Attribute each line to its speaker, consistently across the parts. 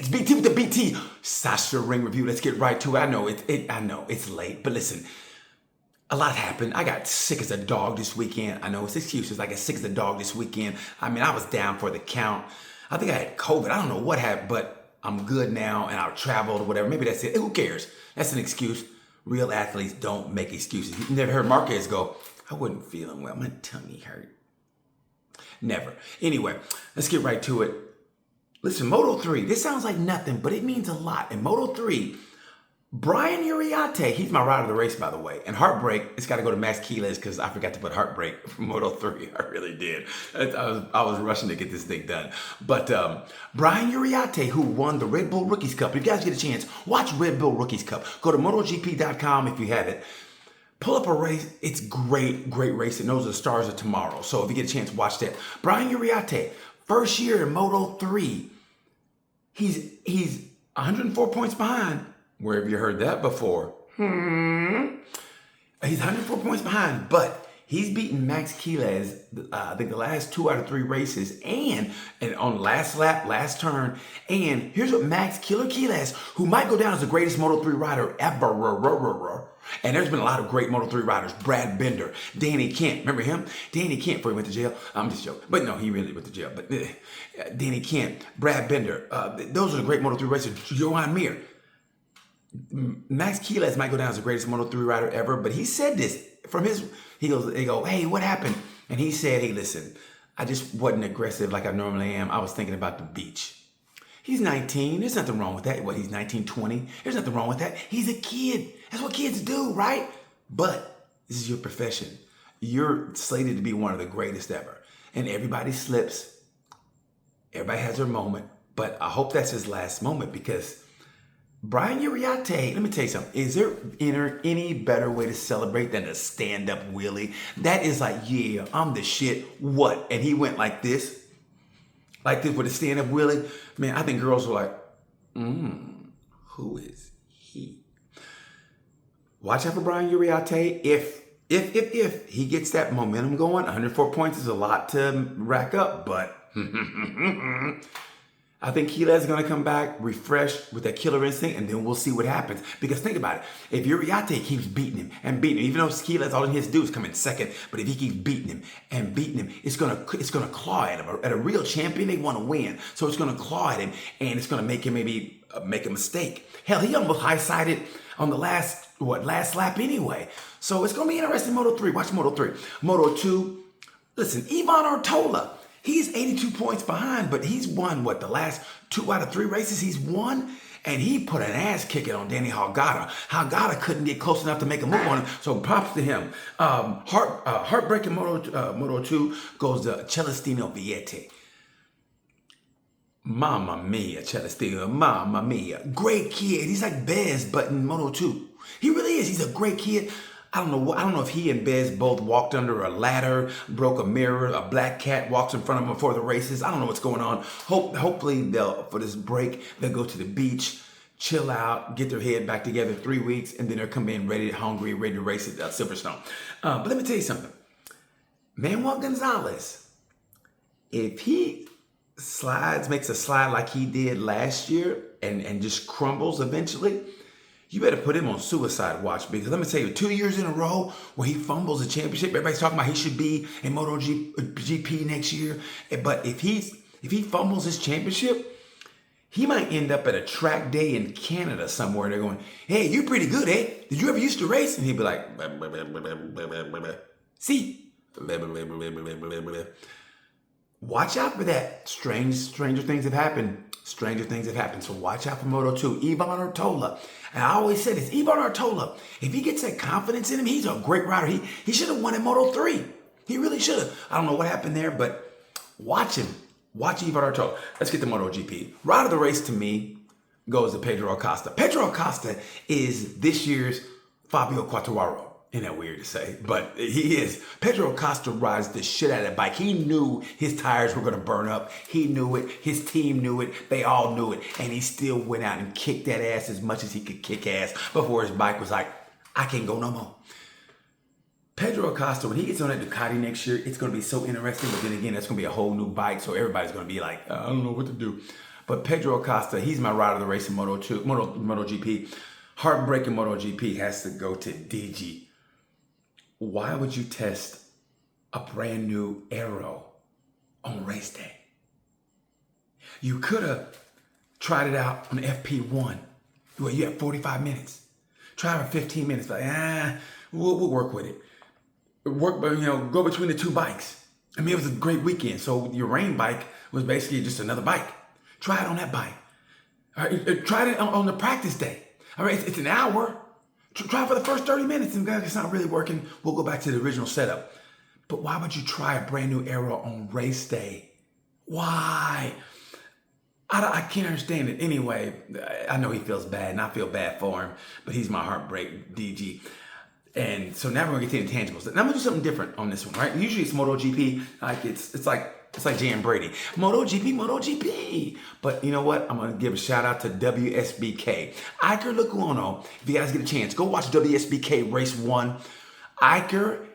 Speaker 1: It's BT with the BT Sachenring review. Let's get right to it. I know it's late, but listen, a lot happened. I got sick as a dog this weekend. I know it's excuses. I got sick as a dog this weekend. I mean, I was down for the count. I think I had COVID. I don't know what happened, but I'm good now and I'll travel or whatever. Maybe that's it. Who cares? That's an excuse. Real athletes don't make excuses. You never heard Marquez go, I wasn't feeling well. My tummy hurt. Never. Anyway, let's get right to it. Listen, Moto3, this sounds like nothing, but it means a lot. In Moto3, Brian Uriarte, he's my rider of the race, by the way. And Heartbreak, it's got to go to Max Quiles because I forgot to put Heartbreak from Moto3. I really did. I was rushing to get this thing done. But Brian Uriarte, who won the Red Bull Rookies Cup, if you guys get a chance, watch Red Bull Rookies Cup. Go to MotoGP.com if you have it. Pull up a race. It's great, great race. And those are the stars of tomorrow. So if you get a chance, watch that. Brian Uriarte, first year in Moto3. He's 104 points behind. Where have you heard that before? He's 104 points behind, but he's beaten Max Quiles, I think the last 2 out of 3 races, and on last lap, last turn. And here's what Max Quiles, who might go down as the greatest Moto3 rider ever, and there's been a lot of great Moto3 riders. Brad Binder, Danny Kent. Remember him? Danny Kent before he went to jail. I'm just joking. But no, he really went to jail. But Danny Kent, Brad Binder. Those are the great Moto3 racers. Johan Mir. Max Quiles might go down as the greatest Moto3 rider ever. But he said this from his, they go, hey, what happened? And he said, hey, listen, I just wasn't aggressive like I normally am. I was thinking about the beach. He's 19. There's nothing wrong with that. What, he's 19, 20? There's nothing wrong with that. He's a kid. That's what kids do, right? But this is your profession. You're slated to be one of the greatest ever. And everybody slips. Everybody has their moment. But I hope that's his last moment because Brian Uriarte, let me tell you something. Is there any better way to celebrate than a stand-up wheelie? That is like, yeah, I'm the shit. What? And he went like this with a stand-up wheelie. Man, I think girls were like, who is he? Watch out for Brian Uriarte. If he gets that momentum going, 104 points is a lot to rack up, but I think Quiles is going to come back refreshed with that killer instinct, and then we'll see what happens. Because think about it. If Uriarte keeps beating him, even though Quiles, all he has to do is come in second, but if he keeps beating him, it's going to claw at him. At a real champion, they want to win. So it's going to claw at him, and it's going to make him maybe make a mistake. Hell, he almost high-sided on the last lap anyway. So it's going to be interesting. Moto3, watch Moto3. Moto2, listen, Ivan Ortola. He's 82 points behind, but he's won, the last 2 out of 3 races he's won? And he put an ass kicking on Danny Hagada. Hagada couldn't get close enough to make a move on him, so props to him. Heartbreaking Moto2 goes to Celestino Vietti. Mamma mia, Celestino, mamma mia. Great kid. He's like Bez, but in Moto2. He really is. He's a great kid. I don't know if he and Bez both walked under a ladder, broke a mirror, a black cat walks in front of him before the races. I don't know what's going on. Hopefully for this break, they'll go to the beach, chill out, get their head back together 3 weeks, and then they'll come in hungry, ready to race at Silverstone. But let me tell you something. Manuel Gonzalez, if he makes a slide like he did last year and just crumbles eventually, you better put him on suicide watch because let me tell you, 2 years in a row where he fumbles a championship, everybody's talking about he should be in MotoGP next year. But if he fumbles his championship, he might end up at a track day in Canada somewhere. They're going, hey, you're pretty good, eh? Did you ever used to race? And he'd be like, see. Watch out for that. Stranger things have happened. Stranger things have happened. So watch out for Moto2. Ivan Ortola. And I always say this. Ivan Ortola, if he gets that confidence in him, he's a great rider. He should have won in Moto3. He really should have. I don't know what happened there, but watch him. Watch Ivan Ortola. Let's get to MotoGP. Rider of the race to me goes to Pedro Acosta. Pedro Acosta is this year's Fabio Quartararo. Isn't that weird to say? But he is. Pedro Acosta rides the shit out of that bike. He knew his tires were going to burn up. He knew it. His team knew it. They all knew it. And he still went out and kicked that ass as much as he could kick ass before his bike was like, I can't go no more. Pedro Acosta, when he gets on that Ducati next year, it's going to be so interesting. But then again, that's going to be a whole new bike. So everybody's going to be like, I don't know what to do. But Pedro Acosta, he's my rider of the race in MotoGP. Heartbreaking MotoGP has to go to DG. Why would you test a brand new aero on race day? You could have tried it out on FP1. Well, you have 45 minutes. Try it for 15 minutes. Like, we'll work with it. Go between the two bikes. I mean, it was a great weekend. So your rain bike was basically just another bike. Try it on that bike. All right, try it on the practice day. All right, it's an hour. Try it for the first 30 minutes. And guys, it's not really working. We'll go back to the original setup. But why would you try a brand new aero on race day? Why? I can't understand it. Anyway, I know he feels bad, and I feel bad for him, but he's my heartbreak DG. And so now we're gonna get to intangibles. Now I'm gonna do something different on this one, right? Usually it's MotoGP, like it's like Jay and Brady. MotoGP. But you know what? I'm gonna give a shout out to WSBK. Iker Lecuona, if you guys get a chance, go watch WSBK Race 1. Iker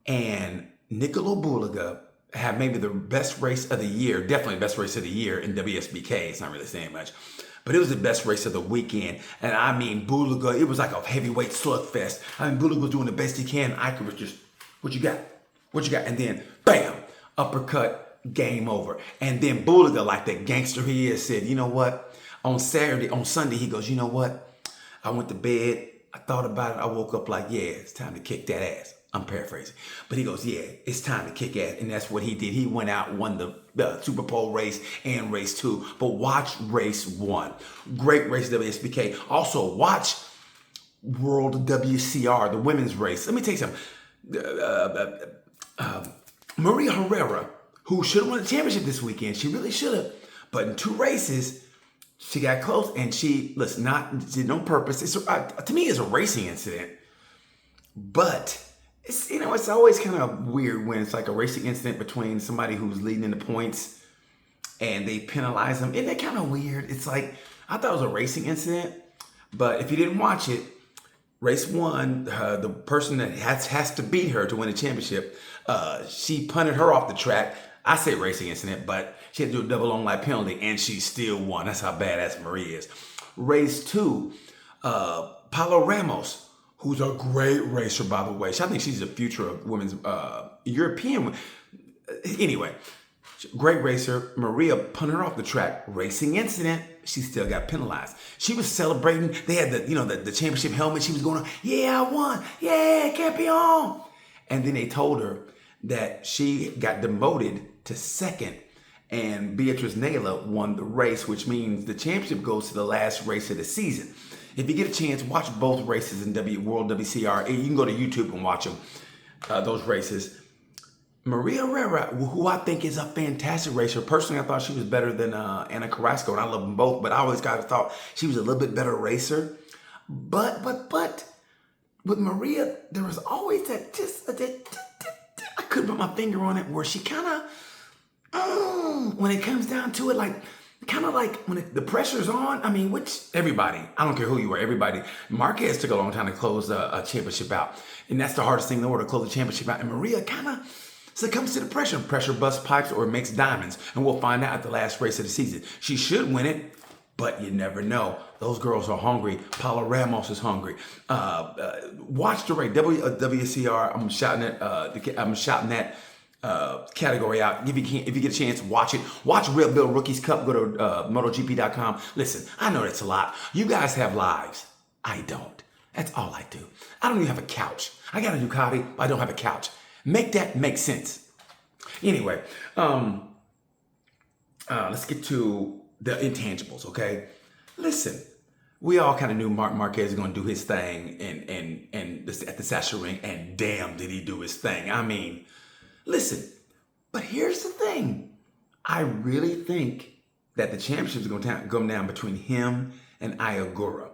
Speaker 1: and Nicolo Bulaga have maybe the best race of the year, definitely best race of the year in WSBK. It's not really saying much, but it was the best race of the weekend. And I mean, Bulaga, it was like a heavyweight slugfest. I mean, Bulaga was doing the best he can. Iker was just, what you got? What you got? And then, bam, uppercut, game over. And then Bulaga, like the gangster he is, said, you know what? On Sunday, he goes, you know what? I went to bed, I thought about it, I woke up like, yeah, it's time to kick that ass. I'm paraphrasing. But he goes, yeah, it's time to kick ass. And that's what he did. He went out, won the Super Bowl race and race 2. But watch race 1. Great race, WSBK. Also, watch World WCR, the women's race. Let me tell you something. Maria Herrera, who should have won the championship this weekend. She really should have. But in 2 races, she got close. And she, listen, did on purpose. To me, it's a racing incident. But it's always kind of weird when it's like a racing incident between somebody who's leading in the points and they penalize them. Isn't that kind of weird? It's like, I thought it was a racing incident, but if you didn't watch it, race 1, the person that has to beat her to win the championship, she punted her off the track. I say racing incident, but she had to do a double long lap penalty and she still won. That's how badass Maria is. Race 2, Paulo Ramos, who's a great racer, by the way. I think she's the future of women's European. Anyway, great racer. Maria punted her off the track. Racing incident. She still got penalized. She was celebrating. They had the championship helmet. She was going on, yeah, I won. Yeah, campeón. And then they told her that she got demoted to second. And Beatriz Nela won the race, which means the championship goes to the last race of the season. If you get a chance, watch both races in World WCR. You can go to YouTube and watch them, those races. Maria Herrera, who I think is a fantastic racer. Personally, I thought she was better than Ana Carrasco, and I love them both, but I always kind of thought she was a little bit better racer. But with Maria, there was always that I couldn't put my finger on it, where she kind of, when it comes down to it, kind of like when the pressure's on, I mean, everybody, I don't care who you are, everybody. Marquez took a long time to close a championship out. And that's the hardest thing in the world, to close a championship out. And Maria kind of succumbs to the pressure. Pressure busts pipes or makes diamonds. And we'll find out at the last race of the season. She should win it, but you never know. Those girls are hungry. Paulo Ramos is hungry. Watch the race, WCR. I'm shouting that category out. If you get a chance, watch it. Watch Red Bull Rookies Cup. Go to MotoGP.com. Listen, I know that's a lot. You guys have lives. I don't. That's all I do. I don't even have a couch. I got a Ducati, but I don't have a couch. Make that make sense. Anyway, let's get to the intangibles, okay? Listen, we all kind of knew Marc Marquez was going to do his thing and at the Sachenring, and damn, did he do his thing. I mean, listen, but here's the thing. I really think that the championship is going to come down between him and Ayagura.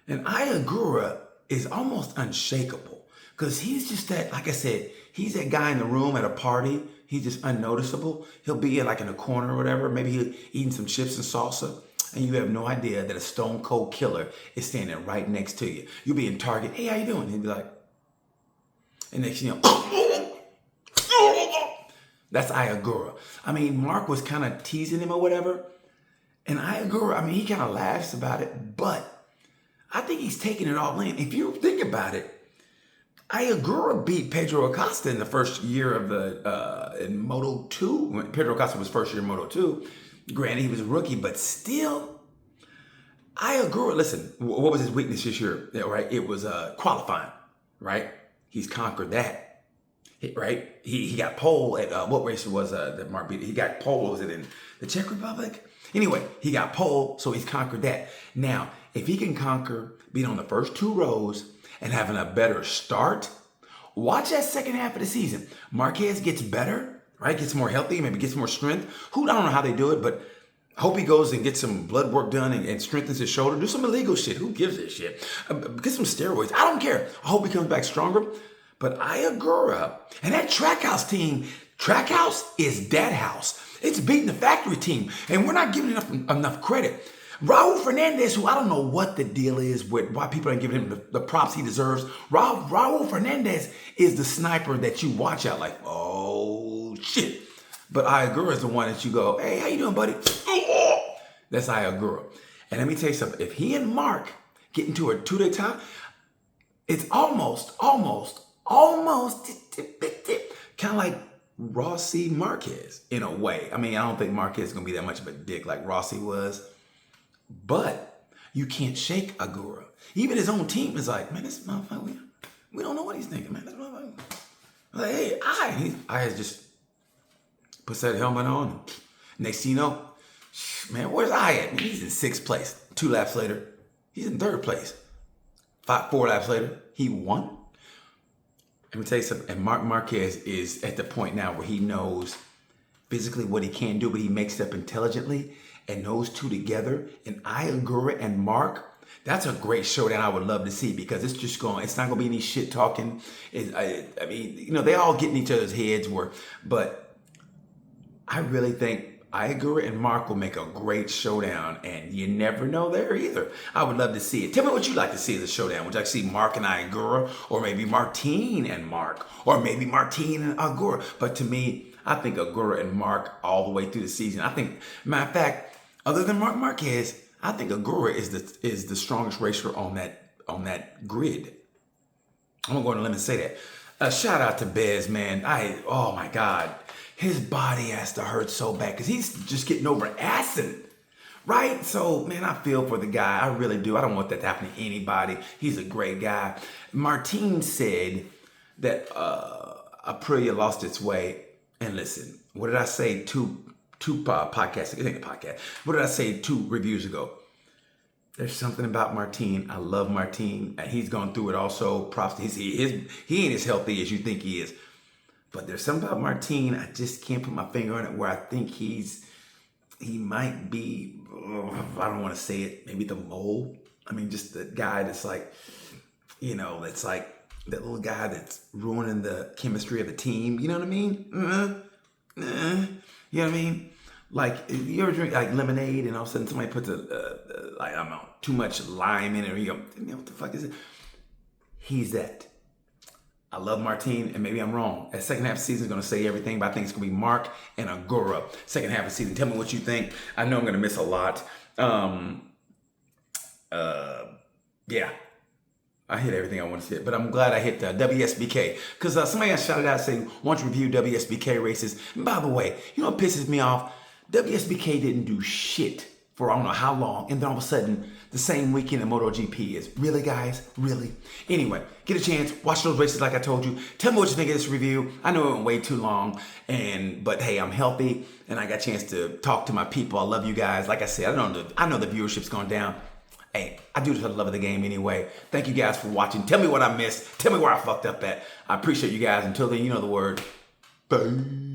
Speaker 1: And Ayagura is almost unshakable because he's just that, like I said, he's that guy in the room at a party. He's just unnoticeable. He'll be in a corner or whatever. Maybe he's eating some chips and salsa. And you have no idea that a stone cold killer is standing right next to you. You'll be in Target. Hey, how you doing? He'll be like, and next thing you know, that's Ayagura. I mean, Mark was kind of teasing him or whatever. And Ayagura, I mean, he kind of laughs about it, but I think he's taking it all in. If you think about it, Ayagura beat Pedro Acosta in the first year of the in Moto 2. When Pedro Acosta was first year in Moto 2. Granted, he was a rookie, but still, Ayagura, listen, what was his weakness this year? Yeah, right? It was qualifying, right? He's conquered that, right? He got pole at, what race was that Mark beat? He got pole, was it in the Czech Republic? Anyway, he got pole, so he's conquered that. Now, if he can conquer being on the first 2 rows and having a better start, watch that second half of the season. Marquez gets better, right? Gets more healthy, maybe gets more strength. I don't know how they do it, but I hope he goes and gets some blood work done and strengthens his shoulder. Do some illegal shit. Who gives a shit? Get some steroids. I don't care. I hope he comes back stronger. But Ayagura and that Trackhouse team, Trackhouse is that house. It's beating the factory team, and we're not giving enough credit. Raul Fernandez, who I don't know what the deal is with why people aren't giving him the props he deserves. Raul Fernandez is the sniper that you watch out like, oh shit. But Ayagura is the one that you go, hey, how you doing, buddy? That's Ayagura. And let me tell you something. If he and Mark get into a 2-day tie, it's almost kind of like Rossi Marquez in a way. I mean, I don't think Marquez is going to be that much of a dick like Rossi was. But you can't shake Agura. Even his own team is like, man, this motherfucker, we don't know what he's thinking, man. This motherfucker. Like, hey, I has just puts that helmet on. Next thing you know, man, where's I at? Man, he's in 6th place. 2 laps later, he's in 3rd place. 4 laps later, he won. Let me tell you something. And Marc Marquez is at the point now where he knows physically what he can do, but he makes it up intelligently. And those two together, and Ayagura and Mark, that's a great showdown I would love to see, because it's not going to be any shit talking. I mean, you know, they all get in each other's heads, but I really think Ayagura and Mark will make a great showdown, and you never know there either. I would love to see it. Tell me what you'd like to see as a showdown. Would you like to see Mark and Ayagura, or maybe Martin and Mark, or maybe Martin and Agura? But to me, I think Agura and Mark all the way through the season. I think, matter of fact, other than Marc Marquez, I think Agura is the strongest racer on that grid. I'm gonna go on a limb and say that. Shout out to Bez, man. Oh my God, his body has to hurt so bad because he's just getting over acid, right? So man, I feel for the guy. I really do. I don't want that to happen to anybody. He's a great guy. Martin said that Aprilia lost its way. And listen, what did I say? Two podcasts, I think a podcast. What did I say 2 reviews ago? There's something about Martin. I love Martin. He's gone through it also. Props to he ain't as healthy as you think he is. But there's something about Martin, I just can't put my finger on it, where I think he might be, I don't want to say it, maybe the mole. I mean, just the guy that's like, you know, that's like that little guy that's ruining the chemistry of the team. You know what I mean? You know what I mean? Like, you ever drink like lemonade and all of a sudden somebody puts I don't know, too much lime in it, or you go, what the fuck is it? He's that. I love Martin, and maybe I'm wrong. That second half of the season is going to say everything, but I think it's going to be Mark and Agura. Second half of the season. Tell me what you think. I know I'm going to miss a lot. Yeah. I hit everything I want to hit, but I'm glad I hit WSBK, because somebody got shouted out saying, why don't you review WSBK races? And by the way, you know what pisses me off? WSBK didn't do shit for I don't know how long, and then all of a sudden, the same weekend in Motogp is. Really, guys? Really? Anyway, get a chance, watch those races like I told you. Tell me what you think of this review. I know it went way too long, but hey, I'm healthy, and I got a chance to talk to my people. I love you guys. Like I said, I know the viewership's gone down. Hey, I do this for the love of the game anyway. Thank you guys for watching. Tell me what I missed. Tell me where I fucked up at. I appreciate you guys. Until then, you know the word. Bye.